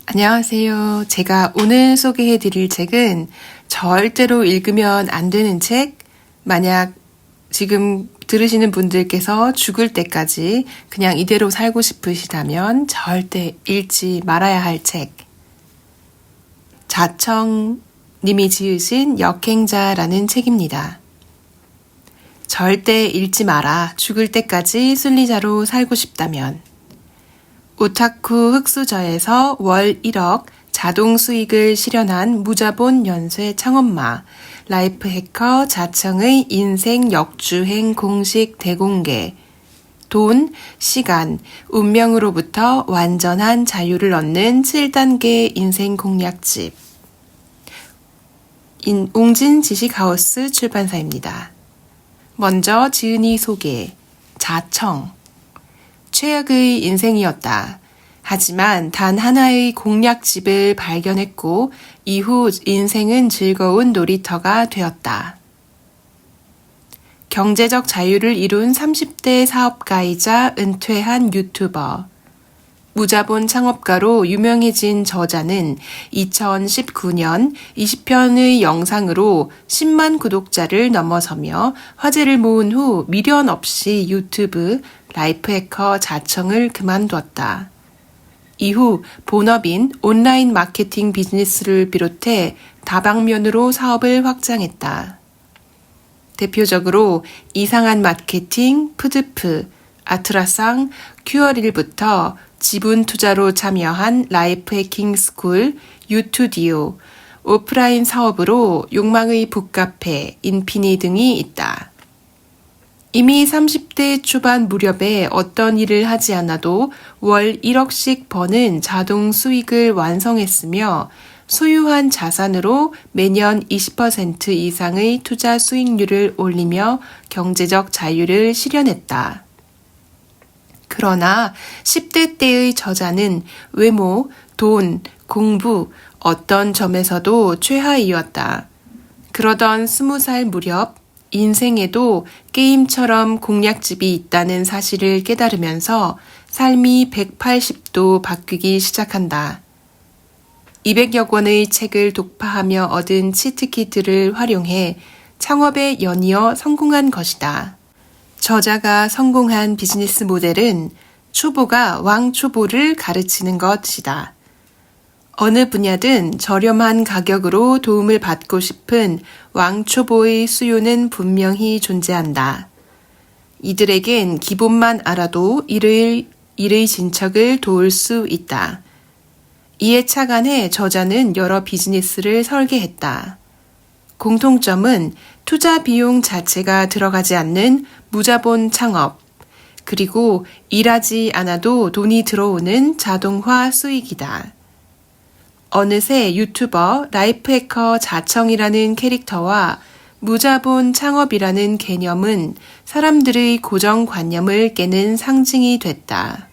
안녕하세요. 제가 오늘 소개해 드릴 책은 절대로 읽으면 안 되는 책, 만약 지금 들으시는 분들께서 죽을 때까지 그냥 이대로 살고 싶으시다면 절대 읽지 말아야 할 책. 자청님이 지으신 역행자라는 책입니다. 절대 읽지 마라. 죽을 때까지 순리자로 살고 싶다면. 오타쿠 흑수저에서 월 1억 자동 수익을 실현한 무자본 연쇄 창업마 라이프 해커 자청의 인생 역주행 공식 대공개. 돈, 시간, 운명으로부터 완전한 자유를 얻는 7단계 인생 공략집. 웅진 지식하우스 출판사입니다. 먼저 지은이 소개. 자청. 최악의 인생이었다. 하지만 단 하나의 공략집을 발견했고 이후 인생은 즐거운 놀이터가 되었다. 경제적 자유를 이룬 30대 사업가이자 은퇴한 유튜버. 무자본 창업가로 유명해진 저자는 2019년 20편의 영상으로 10만 구독자를 넘어서며 화제를 모은 후 미련 없이 유튜브 라이프 해커 자청을 그만두었다. 이후 본업인 온라인 마케팅 비즈니스를 비롯해 다방면으로 사업을 확장했다. 대표적으로 이상한 마케팅, 푸드프, 아트라상, 큐어릴부터 지분 투자로 참여한 라이프 해킹 스쿨, 유투디오, 오프라인 사업으로 욕망의 북카페, 인피니 등이 있다. 이미 30대 초반 무렵에 어떤 일을 하지 않아도 월 1억씩 버는 자동 수익을 완성했으며 소유한 자산으로 매년 20% 이상의 투자 수익률을 올리며 경제적 자유를 실현했다. 그러나 10대 때의 저자는 외모, 돈, 공부, 어떤 점에서도 최하이었다. 그러던 20살 무렵 인생에도 게임처럼 공략집이 있다는 사실을 깨달으면서 삶이 180도 바뀌기 시작한다. 200여 권의 책을 독파하며 얻은 치트키트를 활용해 창업에 연이어 성공한 것이다. 저자가 성공한 비즈니스 모델은 초보가 왕초보를 가르치는 것이다. 어느 분야든 저렴한 가격으로 도움을 받고 싶은 왕초보의 수요는 분명히 존재한다. 이들에겐 기본만 알아도 일의 진척을 도울 수 있다. 이에 착안해 저자는 여러 비즈니스를 설계했다. 공통점은 투자 비용 자체가 들어가지 않는 무자본 창업, 그리고 일하지 않아도 돈이 들어오는 자동화 수익이다. 어느새 유튜버 라이프 해커 자청이라는 캐릭터와 무자본 창업이라는 개념은 사람들의 고정관념을 깨는 상징이 됐다.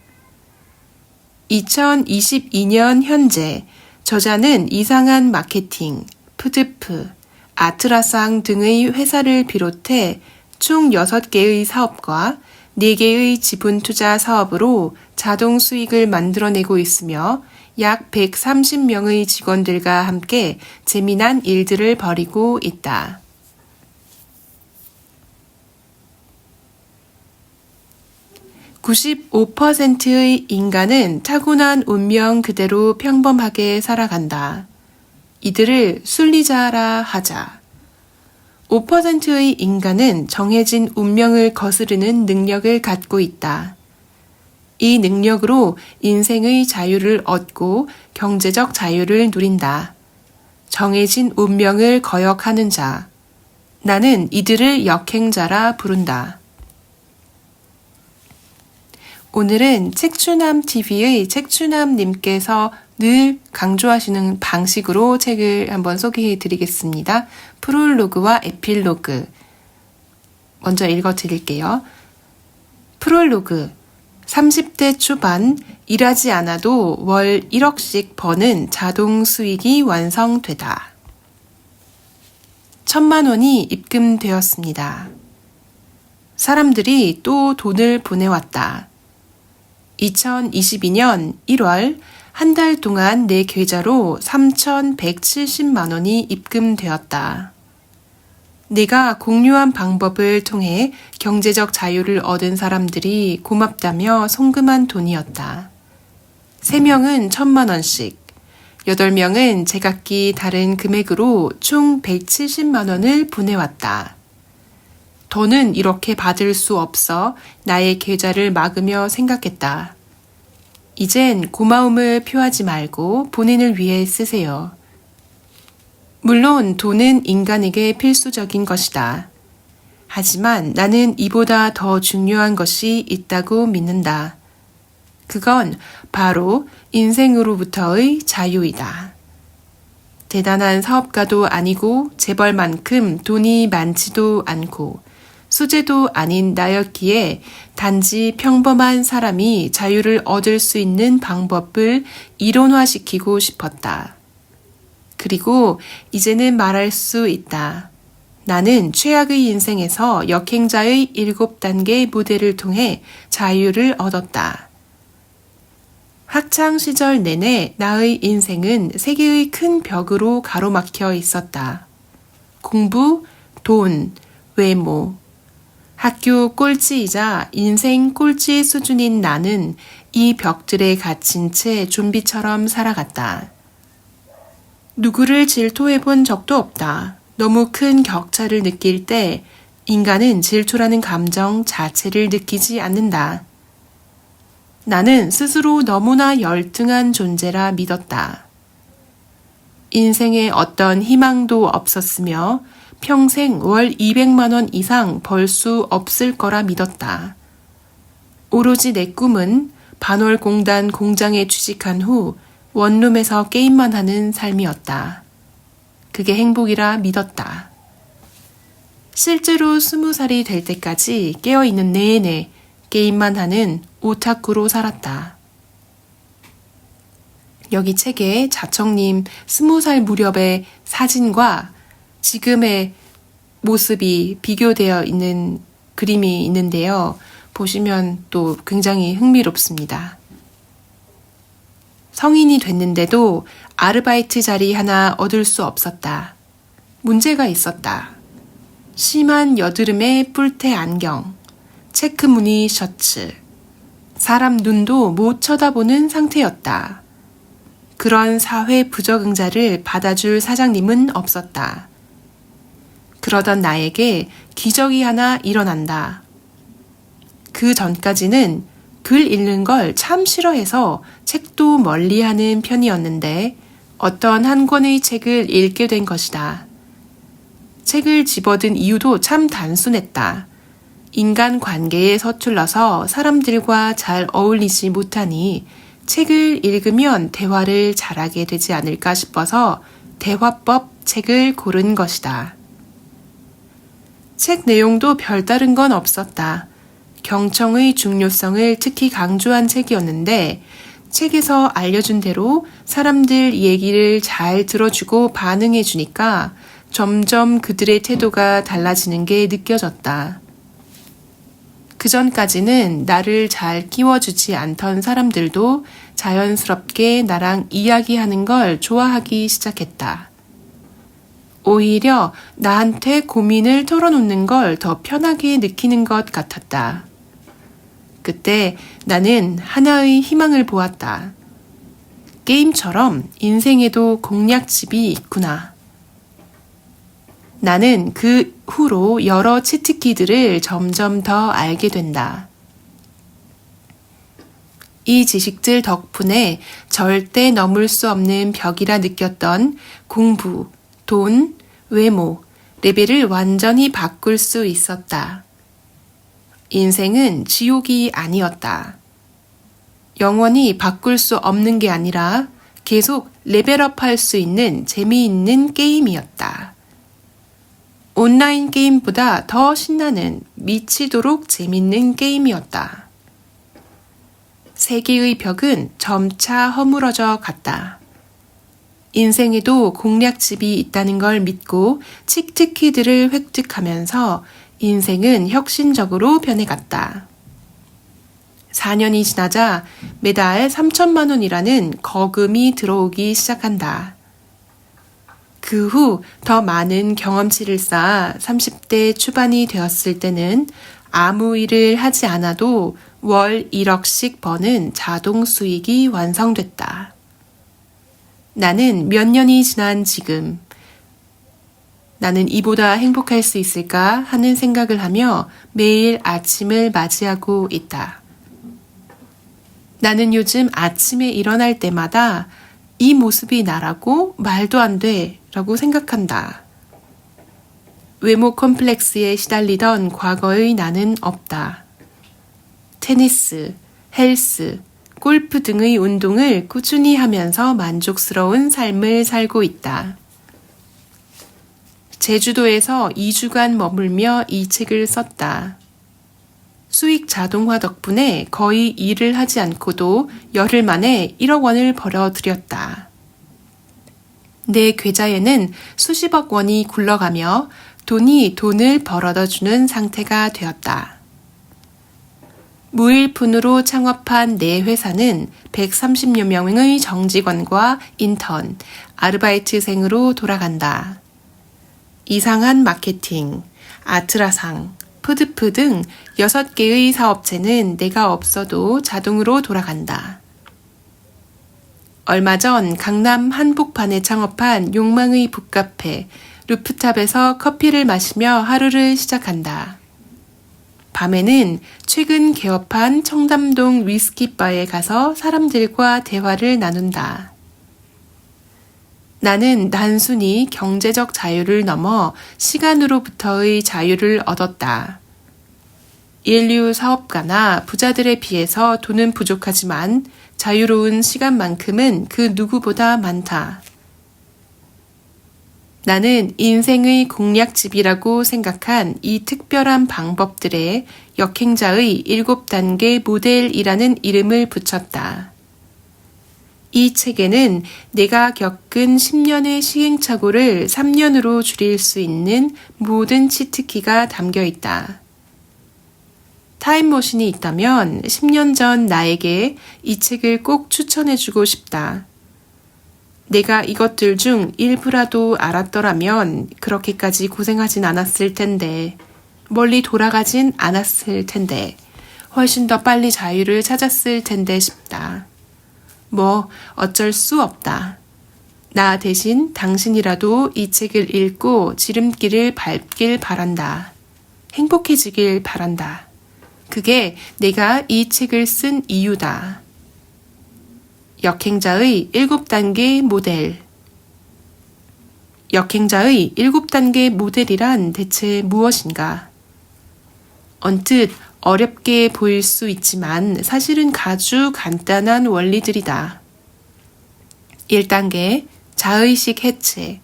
2022년 현재 저자는 이상한 마케팅, 푸드프, 아트라상 등의 회사를 비롯해 총 6개의 사업과 4개의 지분 투자 사업으로 자동 수익을 만들어내고 있으며 약 130명의 직원들과 함께 재미난 일들을 벌이고 있다. (95%의) 인간은 타고난 운명 그대로 평범하게 살아간다. 이들을 순리자라 하자. 5%의 인간은 정해진 운명을 거스르는 능력을 갖고 있다. 이 능력으로 인생의 자유를 얻고 경제적 자유를 누린다. 정해진 운명을 거역하는 자. 나는 이들을 역행자라 부른다. 오늘은 책추남TV의 책추남님께서 늘 강조하시는 방식으로 책을 한번 소개해 드리겠습니다. 프롤로그와 에필로그. 먼저 읽어 드릴게요. 프롤로그. 30대 초반 일하지 않아도 월 1억씩 버는 자동 수익이 완성되다. 1,000만 원이 입금되었습니다. 사람들이 또 돈을 보내왔다. 2022년 1월 한 달 동안 내 계좌로 3,170만 원이 입금되었다. 내가 공유한 방법을 통해 경제적 자유를 얻은 사람들이 고맙다며 송금한 돈이었다. 3명은 1,000만 원씩, 8명은 제각기 다른 금액으로 총 170만 원을 보내왔다. 더는 이렇게 받을 수 없어 나의 계좌를 막으며 생각했다. 이젠 고마움을 표하지 말고 본인을 위해 쓰세요. 물론 돈은 인간에게 필수적인 것이다. 하지만 나는 이보다 더 중요한 것이 있다고 믿는다. 그건 바로 인생으로부터의 자유이다. 대단한 사업가도 아니고 재벌만큼 돈이 많지도 않고 수제도 아닌 나였기에 단지 평범한 사람이 자유를 얻을 수 있는 방법을 이론화시키고 싶었다. 그리고 이제는 말할 수 있다. 나는 최악의 인생에서 역행자의 7단계 모델을 통해 자유를 얻었다. 학창 시절 내내 나의 인생은 3개의 큰 벽으로 가로막혀 있었다. 공부, 돈, 외모. 학교 꼴찌이자 인생 꼴찌 수준인 나는 이 벽들에 갇힌 채 좀비처럼 살아갔다. 누구를 질투해 본 적도 없다. 너무 큰 격차를 느낄 때 인간은 질투라는 감정 자체를 느끼지 않는다. 나는 스스로 너무나 열등한 존재라 믿었다. 인생에 어떤 희망도 없었으며 평생 월 200만 원 이상 벌 수 없을 거라 믿었다. 오로지 내 꿈은 반월공단 공장에 취직한 후 원룸에서 게임만 하는 삶이었다. 그게 행복이라 믿었다. 실제로 20살이 될 때까지 깨어있는 내내 게임만 하는 오타쿠로 살았다. 여기 책에 자청님 20살 무렵의 사진과 지금의 모습이 비교되어 있는 그림이 있는데요. 보시면 또 굉장히 흥미롭습니다. 성인이 됐는데도 아르바이트 자리 하나 얻을 수 없었다. 문제가 있었다. 심한 여드름에 뿔테 안경, 체크무늬 셔츠, 사람 눈도 못 쳐다보는 상태였다. 그런 사회 부적응자를 받아줄 사장님은 없었다. 그러던 나에게 기적이 하나 일어난다. 그 전까지는 글 읽는 걸 참 싫어해서 책도 멀리하는 편이었는데 어떤 한 권의 책을 읽게 된 것이다. 책을 집어든 이유도 참 단순했다. 인간 관계에 서툴러서 사람들과 잘 어울리지 못하니 책을 읽으면 대화를 잘하게 되지 않을까 싶어서 대화법 책을 고른 것이다. 책 내용도 별다른 건 없었다. 경청의 중요성을 특히 강조한 책이었는데 책에서 알려준 대로 사람들 얘기를 잘 들어주고 반응해 주니까 점점 그들의 태도가 달라지는 게 느껴졌다. 그전까지는 나를 잘 끼워주지 않던 사람들도 자연스럽게 나랑 이야기하는 걸 좋아하기 시작했다. 오히려 나한테 고민을 털어놓는 걸 더 편하게 느끼는 것 같았다. 그때 나는 하나의 희망을 보았다. 게임처럼 인생에도 공략집이 있구나. 나는 그 후로 여러 치트키들을 점점 더 알게 된다. 이 지식들 덕분에 절대 넘을 수 없는 벽이라 느꼈던 공부, 돈, 외모, 레벨을 완전히 바꿀 수 있었다. 인생은 지옥이 아니었다. 영원히 바꿀 수 없는 게 아니라 계속 레벨업 할 수 있는 재미있는 게임이었다. 온라인 게임보다 더 신나는 미치도록 재밌는 게임이었다. 세계의 벽은 점차 허물어져 갔다. 인생에도 공략집이 있다는 걸 믿고 치트키들을 획득하면서 인생은 혁신적으로 변해갔다. 4년이 지나자 매달 3천만 원이라는 거금이 들어오기 시작한다. 그 후 더 많은 경험치를 쌓아 30대 초반이 되었을 때는 아무 일을 하지 않아도 월 1억씩 버는 자동 수익이 완성됐다. 나는 몇 년이 지난 지금 나는 이보다 행복할 수 있을까 하는 생각을 하며 매일 아침을 맞이하고 있다. 나는 요즘 아침에 일어날 때마다 이 모습이 나라고 말도 안 돼 라고 생각한다. 외모 컴플렉스에 시달리던 과거의 나는 없다. 테니스, 헬스, 골프 등의 운동을 꾸준히 하면서 만족스러운 삶을 살고 있다. 제주도에서 2주간 머물며 이 책을 썼다. 수익 자동화 덕분에 거의 일을 하지 않고도 열흘 만에 1억 원을 벌어들였다. 내 계좌에는 수십억 원이 굴러가며 돈이 돈을 벌어다 주는 상태가 되었다. 무일푼으로 창업한 내 회사는 130여 명의 정직원과 인턴, 아르바이트생으로 돌아간다. 이상한 마케팅, 아트라상, 푸드프 등 6개의 사업체는 내가 없어도 자동으로 돌아간다. 얼마 전 강남 한복판에 창업한 욕망의 북카페, 루프탑에서 커피를 마시며 하루를 시작한다. 밤에는 최근 개업한 청담동 위스키바에 가서 사람들과 대화를 나눈다. 나는 단순히 경제적 자유를 넘어 시간으로부터의 자유를 얻었다. 인류 사업가나 부자들에 비해서 돈은 부족하지만 자유로운 시간만큼은 그 누구보다 많다. 나는 인생의 공략집이라고 생각한 이 특별한 방법들에 역행자의 7단계 모델이라는 이름을 붙였다. 이 책에는 내가 겪은 10년의 시행착오를 3년으로 줄일 수 있는 모든 치트키가 담겨 있다. 타임머신이 있다면 10년 전 나에게 이 책을 꼭 추천해주고 싶다. 내가 이것들 중 일부라도 알았더라면 그렇게까지 고생하진 않았을 텐데, 멀리 돌아가진 않았을 텐데, 훨씬 더 빨리 자유를 찾았을 텐데 싶다. 뭐 어쩔 수 없다. 나 대신 당신이라도 이 책을 읽고 지름길을 밟길 바란다. 행복해지길 바란다. 그게 내가 이 책을 쓴 이유다. 역행자의 7단계 모델. 역행자의 7단계 모델이란 대체 무엇인가? 언뜻 어렵게 보일 수 있지만 사실은 아주 간단한 원리들이다. 1단계 자의식 해체,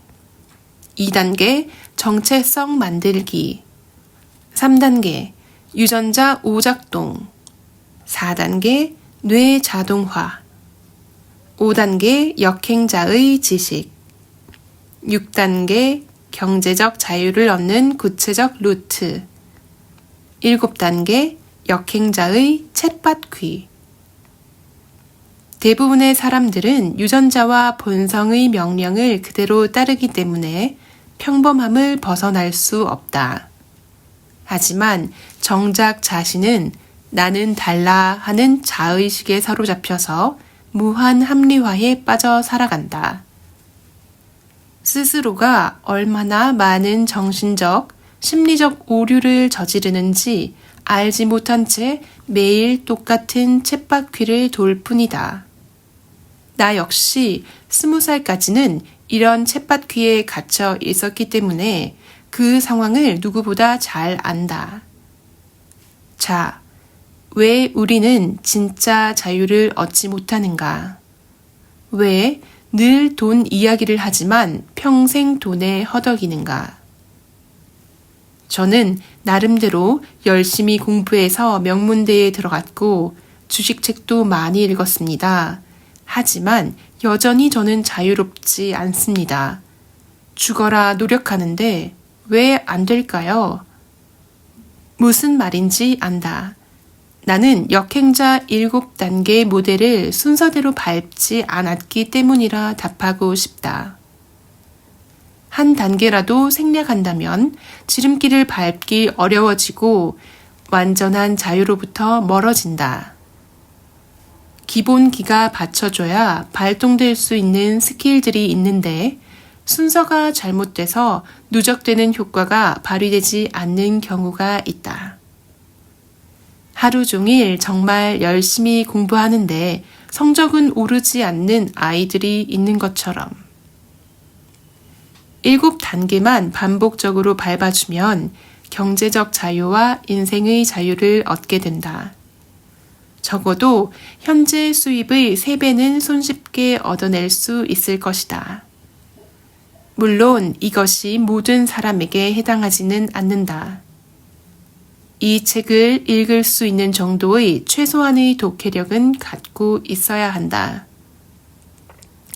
2단계 정체성 만들기, 3단계 유전자 오작동, 4단계 뇌 자동화, 5단계 역행자의 지식, 6단계 경제적 자유를 얻는 구체적 루트, 7단계 역행자의 챗바퀴. 대부분의 사람들은 유전자와 본성의 명령을 그대로 따르기 때문에 평범함을 벗어날 수 없다. 하지만 정작 자신은 나는 달라 하는 자의식에 사로잡혀서 무한 합리화에 빠져 살아간다. 스스로가 얼마나 많은 정신적, 심리적 오류를 저지르는지 알지 못한 채 매일 똑같은 쳇바퀴를 돌 뿐이다. 나 역시 20살까지는 이런 쳇바퀴에 갇혀 있었기 때문에 그 상황을 누구보다 잘 안다. 자, 왜 우리는 진짜 자유를 얻지 못하는가? 왜 늘 돈 이야기를 하지만 평생 돈에 허덕이는가? 저는 나름대로 열심히 공부해서 명문대에 들어갔고 주식책도 많이 읽었습니다. 하지만 여전히 저는 자유롭지 않습니다. 죽어라 노력하는데 왜 안 될까요? 무슨 말인지 안다. 나는 역행자 7단계 모델을 순서대로 밟지 않았기 때문이라 답하고 싶다. 한 단계라도 생략한다면 지름길을 밟기 어려워지고 완전한 자유로부터 멀어진다. 기본기가 받쳐줘야 발동될 수 있는 스킬들이 있는데 순서가 잘못돼서 누적되는 효과가 발휘되지 않는 경우가 있다. 하루 종일 정말 열심히 공부하는데 성적은 오르지 않는 아이들이 있는 것처럼 7단계만 반복적으로 밟아주면 경제적 자유와 인생의 자유를 얻게 된다. 적어도 현재 수입의 3배는 손쉽게 얻어낼 수 있을 것이다. 물론 이것이 모든 사람에게 해당하지는 않는다. 이 책을 읽을 수 있는 정도의 최소한의 독해력은 갖고 있어야 한다.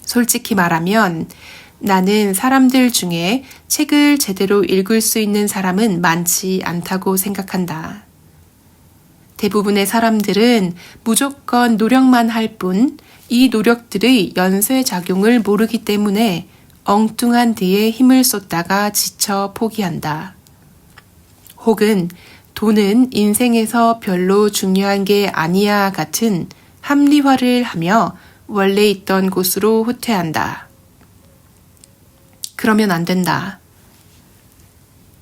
솔직히 말하면 나는 사람들 중에 책을 제대로 읽을 수 있는 사람은 많지 않다고 생각한다. 대부분의 사람들은 무조건 노력만 할 뿐 이 노력들의 연쇄작용을 모르기 때문에 엉뚱한 데에 힘을 쏟다가 지쳐 포기한다. 혹은 돈은 인생에서 별로 중요한 게 아니야 같은 합리화를 하며 원래 있던 곳으로 후퇴한다. 그러면 안 된다.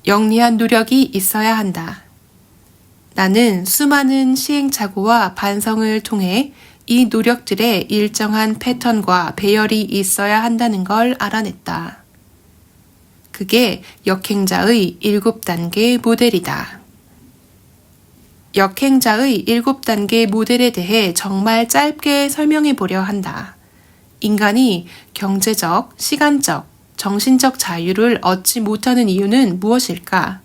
영리한 노력이 있어야 한다. 나는 수많은 시행착오와 반성을 통해 이 노력들의 일정한 패턴과 배열이 있어야 한다는 걸 알아냈다. 그게 역행자의 7단계 모델이다. 역행자의 7단계 모델에 대해 정말 짧게 설명해 보려 한다. 인간이 경제적, 시간적, 정신적 자유를 얻지 못하는 이유는 무엇일까?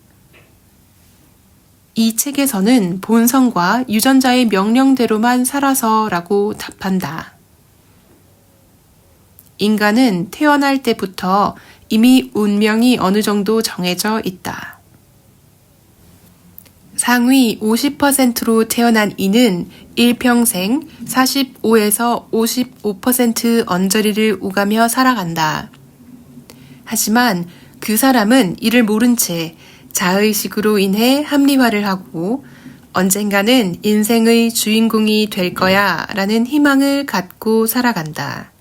이 책에서는 본성과 유전자의 명령대로만 살아서라고 답한다. 인간은 태어날 때부터 이미 운명이 어느 정도 정해져 있다. 상위 50%로 태어난 이는 일평생 45에서 55% 언저리를 오가며 살아간다. 하지만 그 사람은 이를 모른 채 자의식으로 인해 합리화를 하고 언젠가는 인생의 주인공이 될 거야 라는 희망을 갖고 살아간다.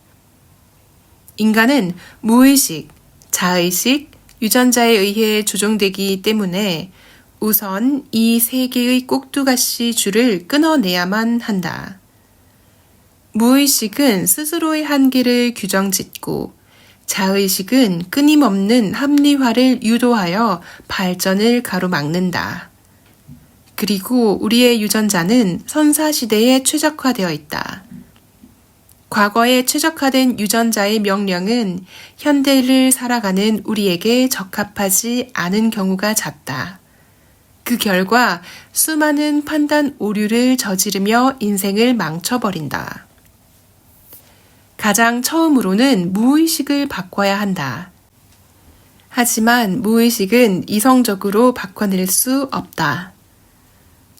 인간은 무의식, 자의식, 유전자에 의해 조종되기 때문에 우선 이 세 개의 꼭두가시 줄을 끊어내야만 한다. 무의식은 스스로의 한계를 규정짓고 자의식은 끊임없는 합리화를 유도하여 발전을 가로막는다. 그리고 우리의 유전자는 선사시대에 최적화되어 있다. 과거에 최적화된 유전자의 명령은 현대를 살아가는 우리에게 적합하지 않은 경우가 잦다. 그 결과 수많은 판단 오류를 저지르며 인생을 망쳐버린다. 가장 처음으로는 무의식을 바꿔야 한다. 하지만 무의식은 이성적으로 바꿔낼 수 없다.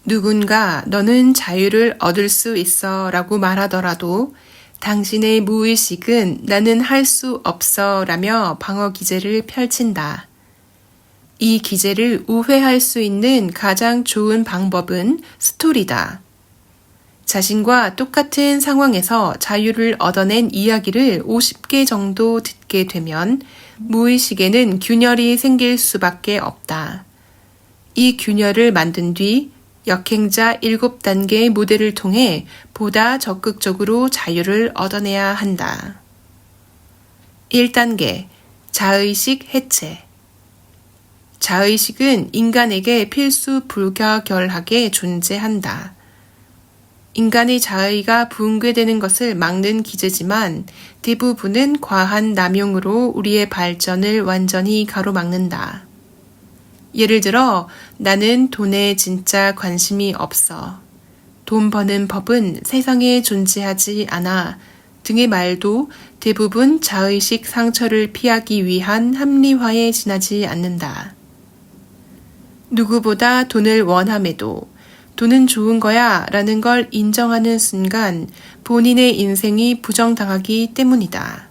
누군가 너는 자유를 얻을 수 있어 라고 말하더라도 당신의 무의식은 나는 할 수 없어 라며 방어 기제를 펼친다. 이 기제를 우회할 수 있는 가장 좋은 방법은 스토리다. 자신과 똑같은 상황에서 자유를 얻어낸 이야기를 50개 정도 듣게 되면 무의식에는 균열이 생길 수밖에 없다. 이 균열을 만든 뒤 역행자 7단계의 모델을 통해 보다 적극적으로 자유를 얻어내야 한다. 1단계, 자의식 해체. 자의식은 인간에게 필수 불가결하게 존재한다. 인간의 자의가 붕괴되는 것을 막는 기제지만 대부분은 과한 남용으로 우리의 발전을 완전히 가로막는다. 예를 들어 나는 돈에 진짜 관심이 없어. 돈 버는 법은 세상에 존재하지 않아 등의 말도 대부분 자의식 상처를 피하기 위한 합리화에 지나지 않는다. 누구보다 돈을 원함에도 돈은 좋은 거야 라는 걸 인정하는 순간 본인의 인생이 부정당하기 때문이다.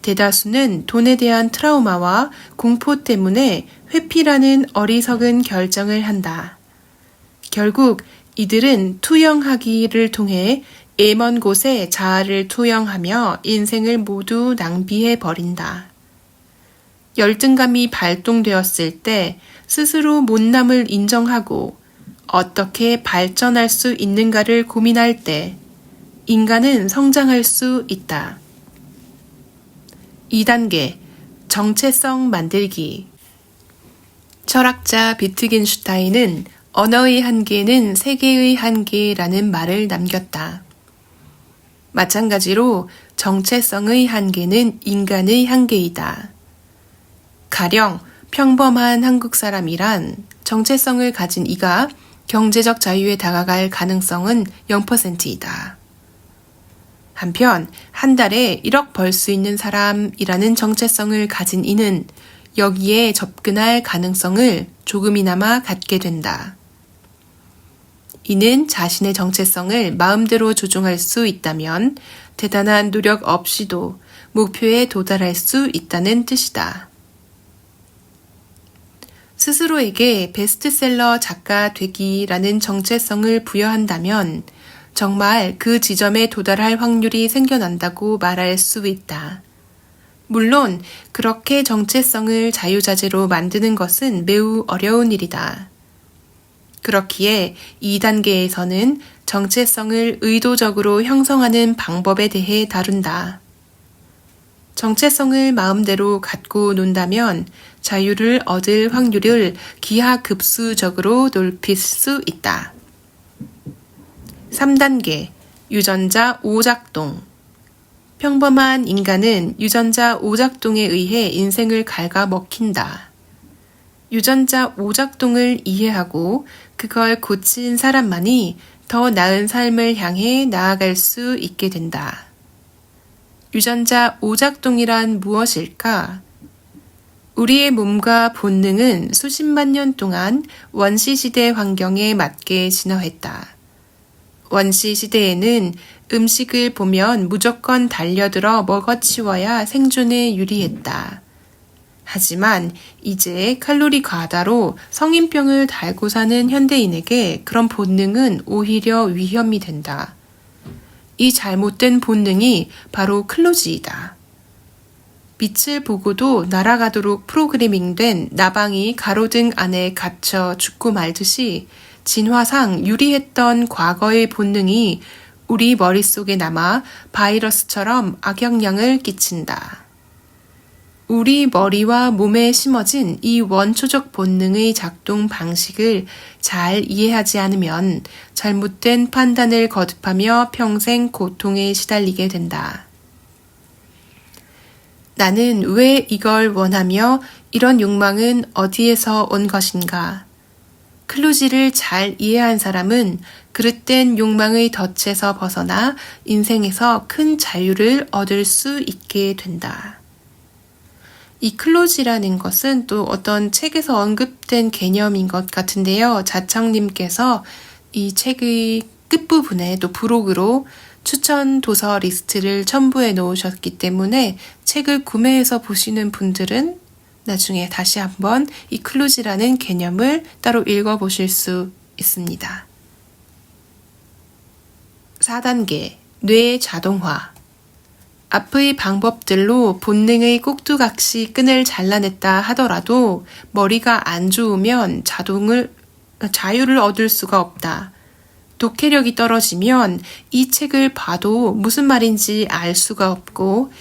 대다수는 돈에 대한 트라우마와 공포 때문에 회피라는 어리석은 결정을 한다. 결국 이들은 투영하기를 통해 먼 곳에 자아를 투영하며 인생을 모두 낭비해 버린다. 열등감이 발동되었을 때 스스로 못남을 인정하고 어떻게 발전할 수 있는가를 고민할 때 인간은 성장할 수 있다. 2단계 정체성 만들기. 철학자 비트겐슈타인은 언어의 한계는 세계의 한계라는 말을 남겼다. 마찬가지로 정체성의 한계는 인간의 한계이다. 가령 평범한 한국 사람이란 정체성을 가진 이가 경제적 자유에 다가갈 가능성은 0%이다. 한편 한 달에 1억 벌 수 있는 사람이라는 정체성을 가진 이는 여기에 접근할 가능성을 조금이나마 갖게 된다. 이는 자신의 정체성을 마음대로 조종할 수 있다면 대단한 노력 없이도 목표에 도달할 수 있다는 뜻이다. 스스로에게 베스트셀러 작가 되기라는 정체성을 부여한다면 정말 그 지점에 도달할 확률이 생겨난다고 말할 수 있다. 물론 그렇게 정체성을 자유자재로 만드는 것은 매우 어려운 일이다. 그렇기에 2단계에서는 정체성을 의도적으로 형성하는 방법에 대해 다룬다. 정체성을 마음대로 갖고 논다면 자유를 얻을 확률을 기하급수적으로 높일 수 있다. 3단계 유전자 오작동. 평범한 인간은 유전자 오작동에 의해 인생을 갉아먹힌다. 유전자 오작동을 이해하고 그걸 고친 사람만이 더 나은 삶을 향해 나아갈 수 있게 된다. 유전자 오작동이란 무엇일까? 우리의 몸과 본능은 수십만 년 동안 원시시대 환경에 맞게 진화했다. 원시시대에는 음식을 보면 무조건 달려들어 먹어치워야 생존에 유리했다. 하지만 이제 칼로리 과다로 성인병을 달고 사는 현대인에게 그런 본능은 오히려 위험이 된다. 이 잘못된 본능이 바로 클로지이다. 빛을 보고도 날아가도록 프로그래밍된 나방이 가로등 안에 갇혀 죽고 말듯이 진화상 유리했던 과거의 본능이 우리 머릿속에 남아 바이러스처럼 악영향을 끼친다. 우리 머리와 몸에 심어진 이 원초적 본능의 작동 방식을 잘 이해하지 않으면 잘못된 판단을 거듭하며 평생 고통에 시달리게 된다. 나는 왜 이걸 원하며 이런 욕망은 어디에서 온 것인가? 클로지를 잘 이해한 사람은 그릇된 욕망의 덫에서 벗어나 인생에서 큰 자유를 얻을 수 있게 된다. 이 클로지라는 것은 또 어떤 책에서 언급된 개념인 것 같은데요. 자청님께서 이 책의 끝부분에 또 부록으로 추천 도서 리스트를 첨부해 놓으셨기 때문에 책을 구매해서 보시는 분들은 나중에 다시 한번 이 클로지라는 개념을 따로 읽어보실 수 있습니다. 4단계 뇌 자동화. 앞의 방법들로 본능의 꼭두각시 끈을 잘라냈다 하더라도 머리가 안 좋으면 자유를 얻을 수가 없다. 독해력이 떨어지면 이 책을 봐도 무슨 말인지 알 수가 없고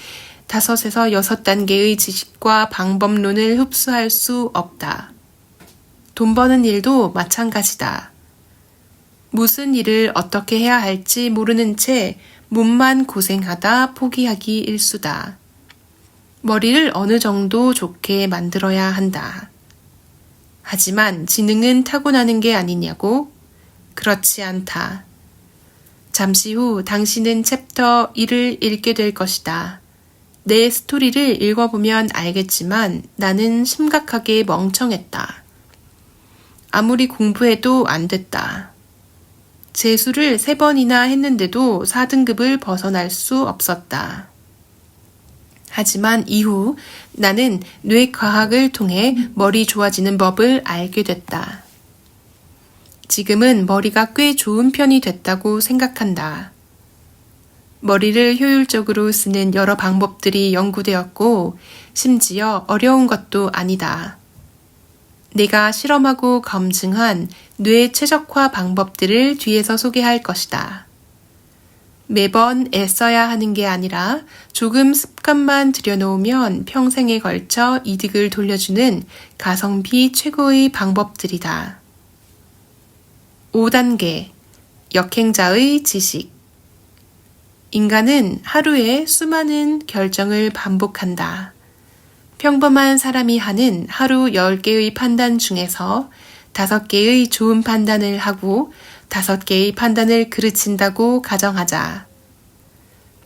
5에서 6단계의 지식과 방법론을 흡수할 수 없다. 돈 버는 일도 마찬가지다. 무슨 일을 어떻게 해야 할지 모르는 채 몸만 고생하다 포기하기 일수다. 머리를 어느 정도 좋게 만들어야 한다. 하지만 지능은 타고나는 게 아니냐고? 그렇지 않다. 잠시 후 당신은 챕터 1을 읽게 될 것이다. 내 스토리를 읽어보면 알겠지만 나는 심각하게 멍청했다. 아무리 공부해도 안 됐다. 재수를 3번이나 했는데도 4등급을 벗어날 수 없었다. 하지만 이후 나는 뇌과학을 통해 머리 좋아지는 법을 알게 됐다. 지금은 머리가 꽤 좋은 편이 됐다고 생각한다. 머리를 효율적으로 쓰는 여러 방법들이 연구되었고, 심지어 어려운 것도 아니다. 내가 실험하고 검증한 뇌 최적화 방법들을 뒤에서 소개할 것이다. 매번 애써야 하는 게 아니라 조금 습관만 들여놓으면 평생에 걸쳐 이득을 돌려주는 가성비 최고의 방법들이다. 5단계 역행자의 지식. 인간은 하루에 수많은 결정을 반복한다. 평범한 사람이 하는 하루 10개의 판단 중에서 5개의 좋은 판단을 하고 5개의 판단을 그르친다고 가정하자.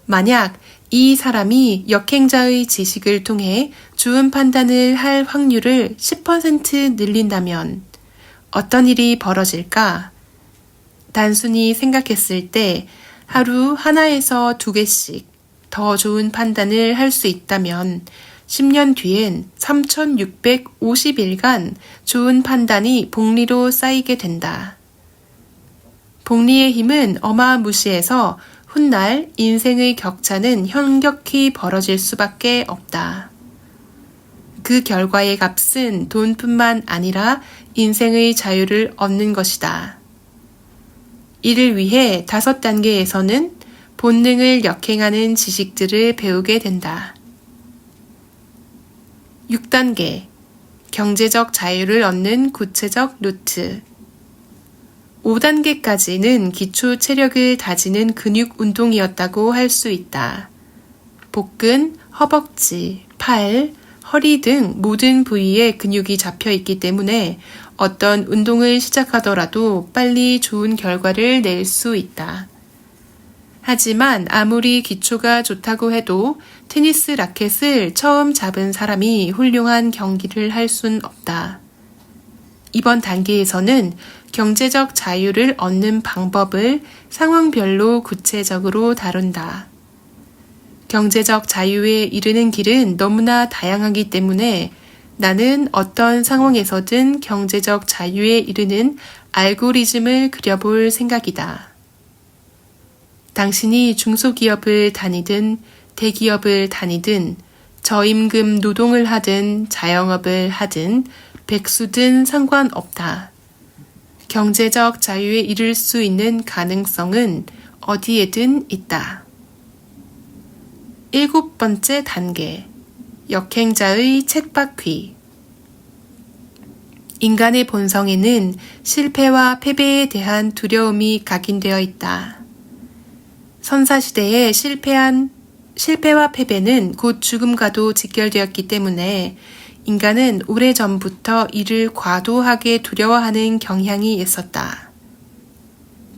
만약 이 사람이 역행자의 지식을 통해 좋은 판단을 할 확률을 10% 늘린다면 어떤 일이 벌어질까? 단순히 생각했을 때 하루 하나에서 2개씩 더 좋은 판단을 할 수 있다면 10년 뒤엔 3650일간 좋은 판단이 복리로 쌓이게 된다. 복리의 힘은 어마무시해서 훗날 인생의 격차는 현격히 벌어질 수밖에 없다. 그 결과의 값은 돈뿐만 아니라 인생의 자유를 얻는 것이다. 이를 위해 5단계에서는 본능을 역행하는 지식들을 배우게 된다. 6단계 경제적 자유를 얻는 구체적 노트. 5단계까지는 기초 체력을 다지는 근육 운동이었다고 할 수 있다. 복근, 허벅지, 팔, 허리 등 모든 부위에 근육이 잡혀 있기 때문에 어떤 운동을 시작하더라도 빨리 좋은 결과를 낼 수 있다. 하지만 아무리 기초가 좋다고 해도 테니스 라켓을 처음 잡은 사람이 훌륭한 경기를 할 순 없다. 이번 단계에서는 경제적 자유를 얻는 방법을 상황별로 구체적으로 다룬다. 경제적 자유에 이르는 길은 너무나 다양하기 때문에 나는 어떤 상황에서든 경제적 자유에 이르는 알고리즘을 그려볼 생각이다. 당신이 중소기업을 다니든 대기업을 다니든 저임금 노동을 하든 자영업을 하든 백수든 상관없다. 경제적 자유에 이를 수 있는 가능성은 어디에든 있다. 7번째 단계, 역행자의 쳇바퀴. 인간의 본성에는 실패와 패배에 대한 두려움이 각인되어 있다. 선사시대에 실패와 패배는 곧 죽음과도 직결되었기 때문에 인간은 오래전부터 이를 과도하게 두려워하는 경향이 있었다.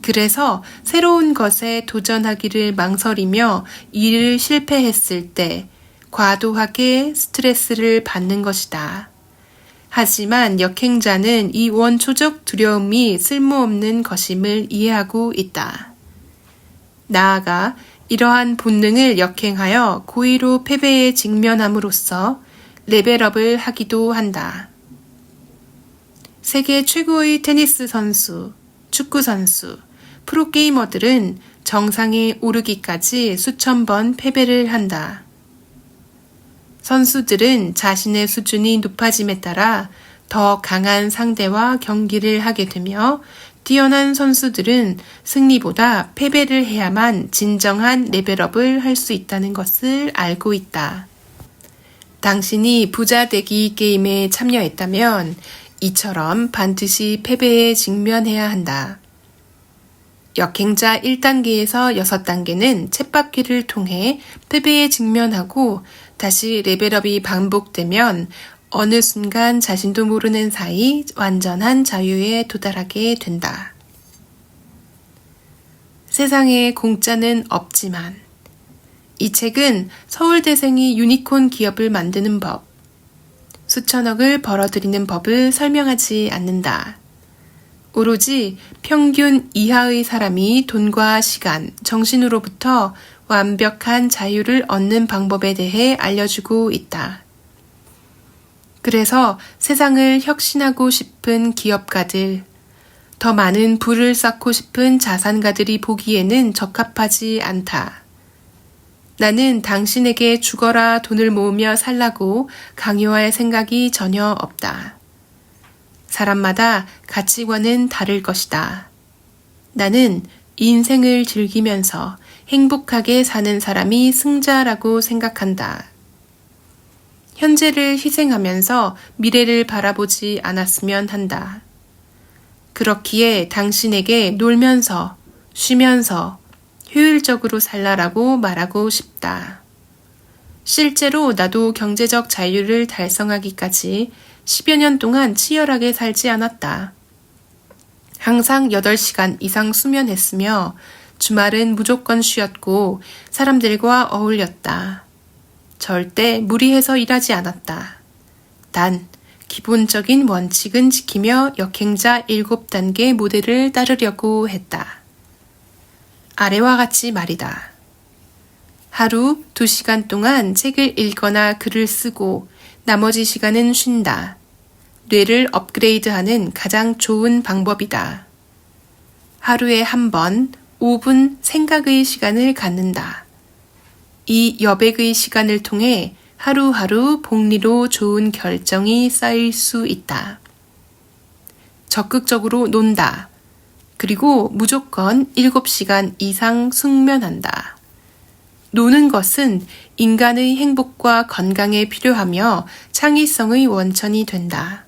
그래서 새로운 것에 도전하기를 망설이며 이를 실패했을 때 과도하게 스트레스를 받는 것이다. 하지만 역행자는 이 원초적 두려움이 쓸모없는 것임을 이해하고 있다. 나아가 이러한 본능을 역행하여 고의로 패배에 직면함으로써 레벨업을 하기도 한다. 세계 최고의 테니스 선수, 축구 선수, 프로게이머들은 정상에 오르기까지 수천 번 패배를 한다. 선수들은 자신의 수준이 높아짐에 따라 더 강한 상대와 경기를 하게 되며 뛰어난 선수들은 승리보다 패배를 해야만 진정한 레벨업을 할 수 있다는 것을 알고 있다. 당신이 부자 되기 게임에 참여했다면 이처럼 반드시 패배에 직면해야 한다. 역행자 1단계에서 6단계는 쳇바퀴를 통해 패배에 직면하고 다시 레벨업이 반복되면 어느 순간 자신도 모르는 사이 완전한 자유에 도달하게 된다. 세상에 공짜는 없지만 이 책은 서울대생이 유니콘 기업을 만드는 법, 수천억을 벌어들이는 법을 설명하지 않는다. 오로지 평균 이하의 사람이 돈과 시간, 정신으로부터 완벽한 자유를 얻는 방법에 대해 알려주고 있다. 그래서 세상을 혁신하고 싶은 기업가들, 더 많은 부를 쌓고 싶은 자산가들이 보기에는 적합하지 않다. 나는 당신에게 죽어라 돈을 모으며 살라고 강요할 생각이 전혀 없다. 사람마다 가치관은 다를 것이다. 나는 인생을 즐기면서 행복하게 사는 사람이 승자라고 생각한다. 현재를 희생하면서 미래를 바라보지 않았으면 한다. 그렇기에 당신에게 놀면서, 쉬면서, 효율적으로 살라라고 말하고 싶다. 실제로 나도 경제적 자유를 달성하기까지 10여 년 동안 치열하게 살지 않았다. 항상 8시간 이상 수면했으며 주말은 무조건 쉬었고 사람들과 어울렸다. 절대 무리해서 일하지 않았다. 단, 기본적인 원칙은 지키며 역행자 7단계 모델을 따르려고 했다. 아래와 같이 말이다. 하루 2시간 동안 책을 읽거나 글을 쓰고 나머지 시간은 쉰다. 뇌를 업그레이드하는 가장 좋은 방법이다. 하루에 한 번 5분 생각의 시간을 갖는다. 이 여백의 시간을 통해 하루하루 복리로 좋은 결정이 쌓일 수 있다. 적극적으로 논다. 그리고 무조건 7시간 이상 숙면한다. 노는 것은 인간의 행복과 건강에 필요하며 창의성의 원천이 된다.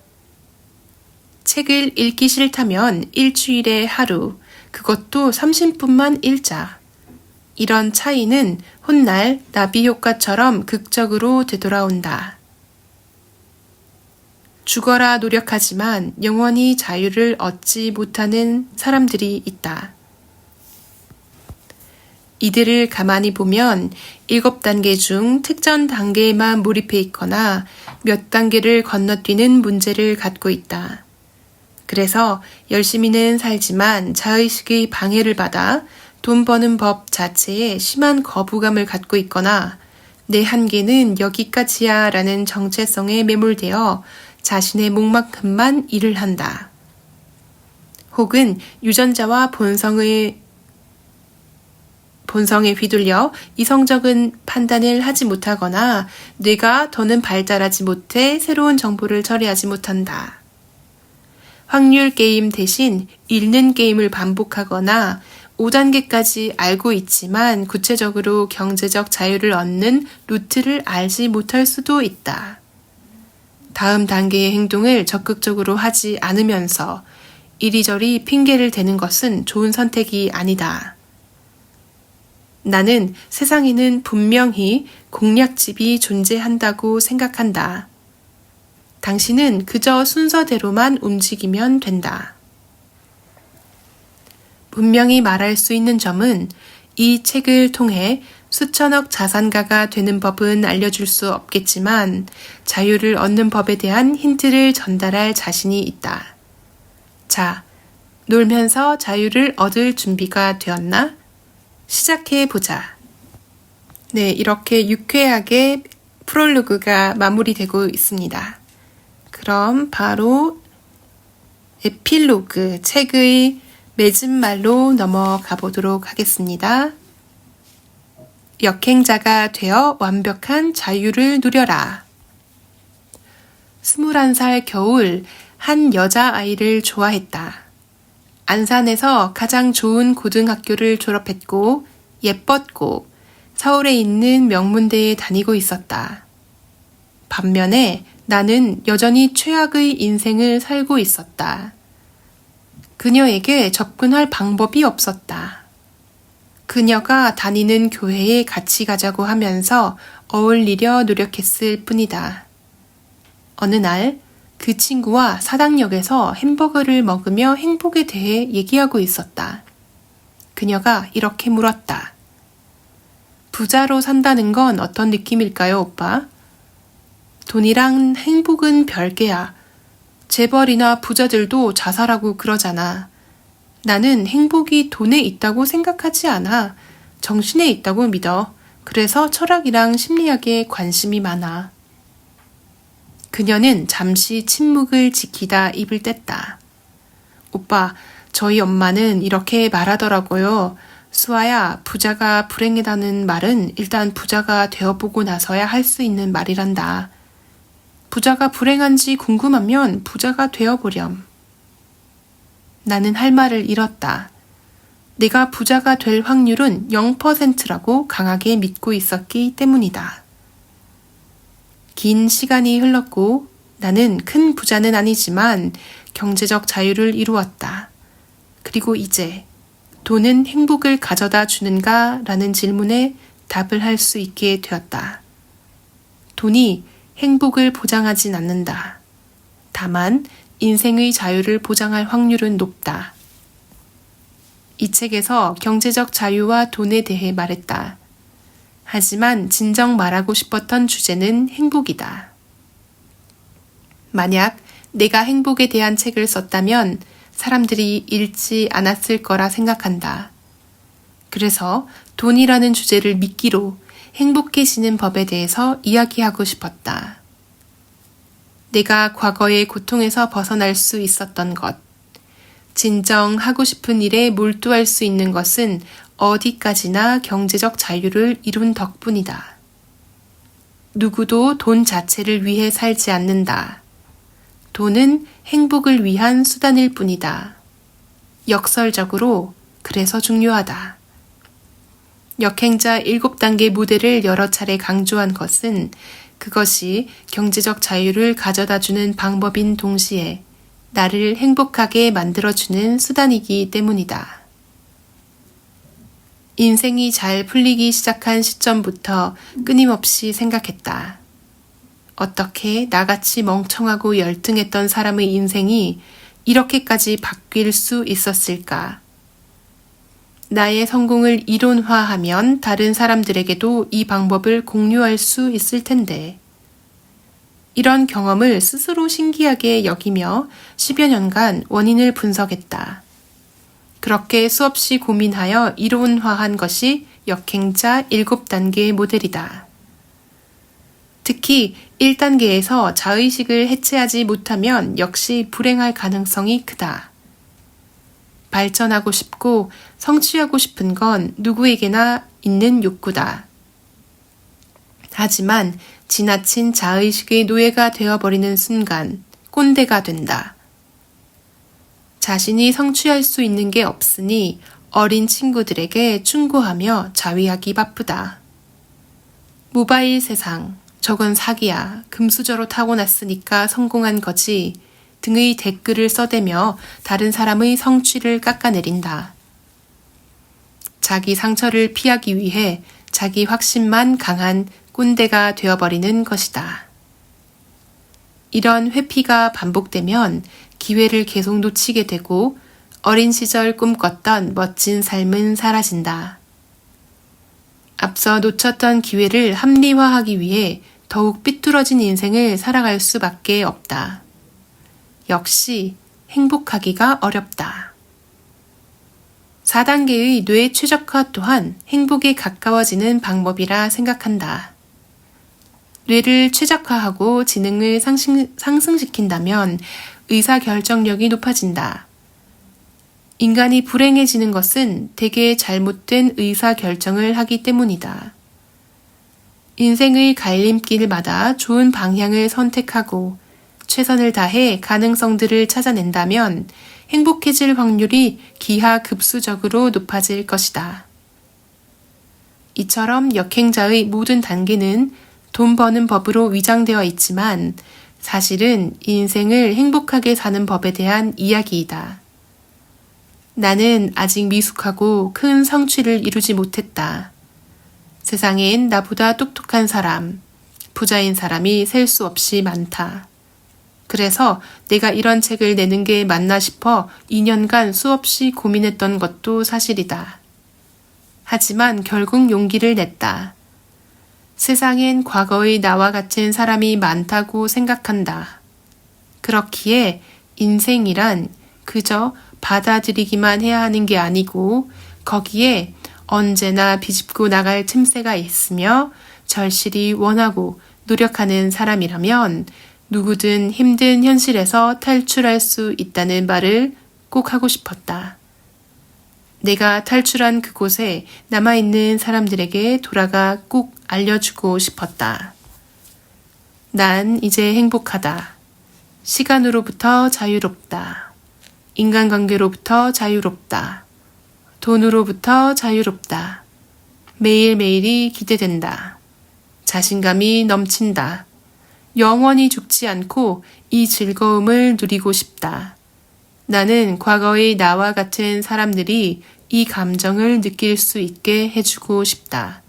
책을 읽기 싫다면 일주일에 하루, 그것도 30분만 읽자. 이런 차이는 훗날 나비 효과처럼 극적으로 되돌아온다. 죽어라 노력하지만 영원히 자유를 얻지 못하는 사람들이 있다. 이들을 가만히 보면 7단계 중 특정 단계에만 몰입해 있거나 몇 단계를 건너뛰는 문제를 갖고 있다. 그래서 열심히는 살지만 자의식의 방해를 받아 돈 버는 법 자체에 심한 거부감을 갖고 있거나 내 한계는 여기까지야 라는 정체성에 매몰되어 자신의 몫만큼만 일을 한다. 혹은 유전자와 본성에 휘둘려 이성적인 판단을 하지 못하거나 뇌가 더는 발달하지 못해 새로운 정보를 처리하지 못한다. 확률 게임 대신 읽는 게임을 반복하거나 5단계까지 알고 있지만 구체적으로 경제적 자유를 얻는 루트를 알지 못할 수도 있다. 다음 단계의 행동을 적극적으로 하지 않으면서 이리저리 핑계를 대는 것은 좋은 선택이 아니다. 나는 세상에는 분명히 공략집이 존재한다고 생각한다. 당신은 그저 순서대로만 움직이면 된다. 분명히 말할 수 있는 점은 이 책을 통해 수천억 자산가가 되는 법은 알려줄 수 없겠지만 자유를 얻는 법에 대한 힌트를 전달할 자신이 있다. 자, 놀면서 자유를 얻을 준비가 되었나? 시작해 보자. 네, 이렇게 유쾌하게 프롤로그가 마무리되고 있습니다. 그럼 바로 에필로그, 책의 맺은 말로 넘어가 보도록 하겠습니다. 역행자가 되어 완벽한 자유를 누려라. 21살 겨울 한 여자아이를 좋아했다. 안산에서 가장 좋은 고등학교를 졸업했고 예뻤고 서울에 있는 명문대에 다니고 있었다. 반면에 나는 여전히 최악의 인생을 살고 있었다. 그녀에게 접근할 방법이 없었다. 그녀가 다니는 교회에 같이 가자고 하면서 어울리려 노력했을 뿐이다. 어느 날 그 친구와 사당역에서 햄버거를 먹으며 행복에 대해 얘기하고 있었다. 그녀가 이렇게 물었다. 부자로 산다는 건 어떤 느낌일까요, 오빠? 돈이랑 행복은 별개야. 재벌이나 부자들도 자살하고 그러잖아. 나는 행복이 돈에 있다고 생각하지 않아. 정신에 있다고 믿어. 그래서 철학이랑 심리학에 관심이 많아. 그녀는 잠시 침묵을 지키다 입을 뗐다. 오빠, 저희 엄마는 이렇게 말하더라고요. 수아야, 부자가 불행하다는 말은 일단 부자가 되어보고 나서야 할 수 있는 말이란다. 부자가 불행한지 궁금하면 부자가 되어보렴. 나는 할 말을 잃었다. 내가 부자가 될 확률은 0%라고 강하게 믿고 있었기 때문이다. 긴 시간이 흘렀고 나는 큰 부자는 아니지만 경제적 자유를 이루었다. 그리고 이제 돈은 행복을 가져다 주는가? 라는 질문에 답을 할 수 있게 되었다. 돈이 행복을 보장하진 않는다. 다만 인생의 자유를 보장할 확률은 높다. 이 책에서 경제적 자유와 돈에 대해 말했다. 하지만 진정 말하고 싶었던 주제는 행복이다. 만약 내가 행복에 대한 책을 썼다면 사람들이 읽지 않았을 거라 생각한다. 그래서 돈이라는 주제를 미끼로 행복해지는 법에 대해서 이야기하고 싶었다. 내가 과거의 고통에서 벗어날 수 있었던 것, 진정 하고 싶은 일에 몰두할 수 있는 것은 어디까지나 경제적 자유를 이룬 덕분이다. 누구도 돈 자체를 위해 살지 않는다. 돈은 행복을 위한 수단일 뿐이다. 역설적으로 그래서 중요하다. 역행자 7단계 모델을 여러 차례 강조한 것은 그것이 경제적 자유를 가져다주는 방법인 동시에 나를 행복하게 만들어주는 수단이기 때문이다. 인생이 잘 풀리기 시작한 시점부터 끊임없이 생각했다. 어떻게 나같이 멍청하고 열등했던 사람의 인생이 이렇게까지 바뀔 수 있었을까? 나의 성공을 이론화하면 다른 사람들에게도 이 방법을 공유할 수 있을 텐데. 이런 경험을 스스로 신기하게 여기며 10여 년간 원인을 분석했다. 그렇게 수없이 고민하여 이론화한 것이 역행자 7단계 모델이다. 특히 1단계에서 자의식을 해체하지 못하면 역시 불행할 가능성이 크다. 발전하고 싶고 성취하고 싶은 건 누구에게나 있는 욕구다. 하지만 지나친 자의식의 노예가 되어버리는 순간 꼰대가 된다. 자신이 성취할 수 있는 게 없으니 어린 친구들에게 충고하며 자위하기 바쁘다. 모바일 세상, 저건 사기야, 금수저로 타고났으니까 성공한 거지 등의 댓글을 써대며 다른 사람의 성취를 깎아내린다. 자기 상처를 피하기 위해 자기 확신만 강한 꼰대가 되어버리는 것이다. 이런 회피가 반복되면 기회를 계속 놓치게 되고 어린 시절 꿈꿨던 멋진 삶은 사라진다. 앞서 놓쳤던 기회를 합리화하기 위해 더욱 삐뚤어진 인생을 살아갈 수밖에 없다. 역시 행복하기가 어렵다. 4단계의 뇌 최적화 또한 행복에 가까워지는 방법이라 생각한다. 뇌를 최적화하고 지능을 상승시킨다면 의사결정력이 높아진다. 인간이 불행해지는 것은 대개 잘못된 의사결정을 하기 때문이다. 인생의 갈림길마다 좋은 방향을 선택하고 최선을 다해 가능성들을 찾아낸다면 행복해질 확률이 기하급수적으로 높아질 것이다. 이처럼 역행자의 모든 단계는 돈 버는 법으로 위장되어 있지만 사실은 인생을 행복하게 사는 법에 대한 이야기이다. 나는 아직 미숙하고 큰 성취를 이루지 못했다. 세상엔 나보다 똑똑한 사람, 부자인 사람이 셀 수 없이 많다. 그래서 내가 이런 책을 내는 게 맞나 싶어 2년간 수없이 고민했던 것도 사실이다. 하지만 결국 용기를 냈다. 세상엔 과거의 나와 같은 사람이 많다고 생각한다. 그렇기에 인생이란 그저 받아들이기만 해야 하는 게 아니고 거기에 언제나 비집고 나갈 틈새가 있으며 절실히 원하고 노력하는 사람이라면 누구든 힘든 현실에서 탈출할 수 있다는 말을 꼭 하고 싶었다. 내가 탈출한 그곳에 남아있는 사람들에게 돌아가 꼭 알려주고 싶었다. 난 이제 행복하다. 시간으로부터 자유롭다. 인간관계로부터 자유롭다. 돈으로부터 자유롭다. 매일매일이 기대된다. 자신감이 넘친다. 영원히 죽지 않고 이 즐거움을 누리고 싶다. 나는 과거의 나와 같은 사람들이 이 감정을 느낄 수 있게 해주고 싶다.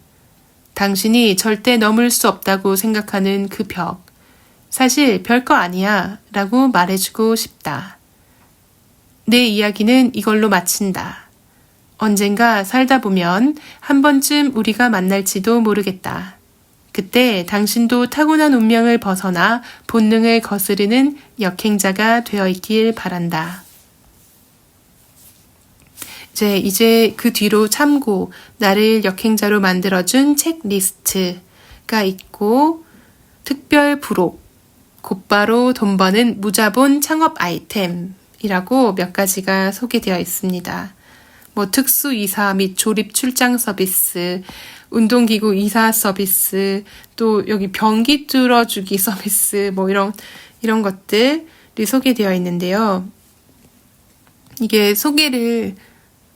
당신이 절대 넘을 수 없다고 생각하는 그 벽. 사실 별거 아니야 라고 말해주고 싶다. 내 이야기는 이걸로 마친다. 언젠가 살다 보면 한 번쯤 우리가 만날지도 모르겠다. 그때 당신도 타고난 운명을 벗어나 본능을 거스르는 역행자가 되어 있길 바란다. 이제 그 뒤로 참고 나를 역행자로 만들어준 체크리스트가 있고 특별 부록, 곧바로 돈 버는 무자본 창업 아이템이라고 몇 가지가 소개되어 있습니다. 특수 이사 및 조립 출장 서비스, 운동기구 이사 서비스, 또 여기 변기 뚫어주기 서비스, 이런 것들이 소개되어 있는데요. 이게 소개를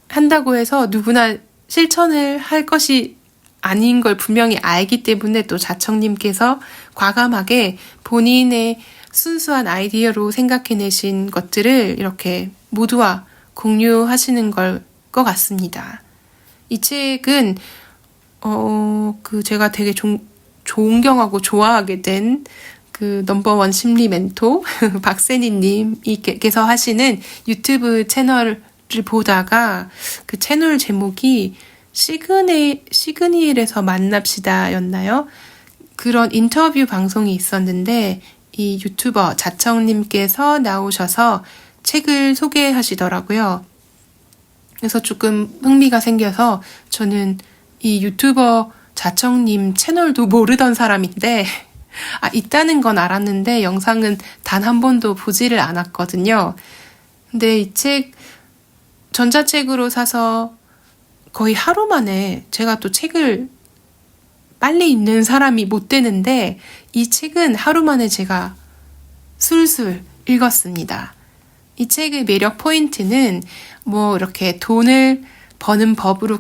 한다고 해서 누구나 실천을 할 것이 아닌 걸 분명히 알기 때문에 또 자청님께서 과감하게 본인의 순수한 아이디어로 생각해내신 것들을 이렇게 모두와 공유하시는 걸 것 같습니다. 이 책은 제가 되게 존경하고 좋아하게 된 그 넘버원 심리 멘토 박세니님께서 하시는 유튜브 채널을 보다가 그 채널 제목이 시그니엘에서 만납시다였나요? 그런 인터뷰 방송이 있었는데 이 유튜버 자청님께서 나오셔서 책을 소개하시더라고요. 그래서 조금 흥미가 생겨서 저는 이 유튜버 자청님 채널도 모르던 사람인데 있다는 건 알았는데 영상은 단 한 번도 보지를 않았거든요. 근데 이 책 전자책으로 사서 거의 하루 만에 제가 또 책을 빨리 읽는 사람이 못 되는데 이 책은 하루 만에 제가 술술 읽었습니다. 이 책의 매력 포인트는 이렇게 돈을 버는 법으로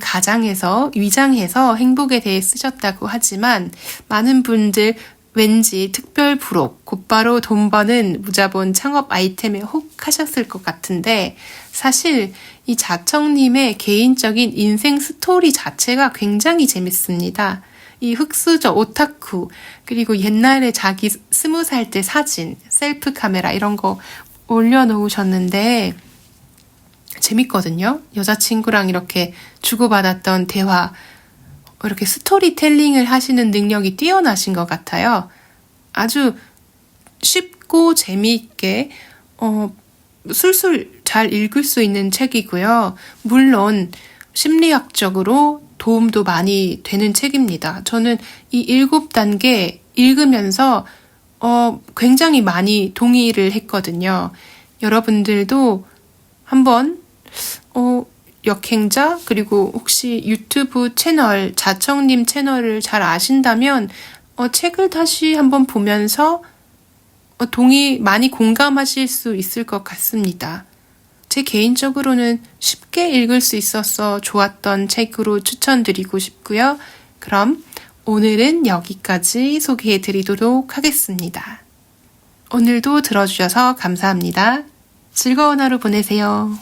위장해서 행복에 대해 쓰셨다고 하지만 많은 분들 왠지 특별 부록, 곧바로 돈 버는 무자본 창업 아이템에 혹 하셨을 것 같은데 사실 이 자청님의 개인적인 인생 스토리 자체가 굉장히 재밌습니다. 이 흑수저 오타쿠, 그리고 옛날에 자기 20살 때 사진, 셀프 카메라 이런 거 올려놓으셨는데 재밌거든요. 여자친구랑 이렇게 주고받았던 대화, 이렇게 스토리텔링을 하시는 능력이 뛰어나신 것 같아요. 아주 쉽고 재미있게 술술 잘 읽을 수 있는 책이고요. 물론 심리학적으로 도움도 많이 되는 책입니다. 저는 이 7단계 읽으면서 굉장히 많이 동의를 했거든요. 여러분들도 한번 역행자 그리고 혹시 유튜브 채널 자청님 채널을 잘 아신다면 책을 다시 한번 보면서 많이 공감하실 수 있을 것 같습니다. 제 개인적으로는 쉽게 읽을 수 있어서 좋았던 책으로 추천드리고 싶고요. 그럼 오늘은 여기까지 소개해 드리도록 하겠습니다. 오늘도 들어주셔서 감사합니다. 즐거운 하루 보내세요.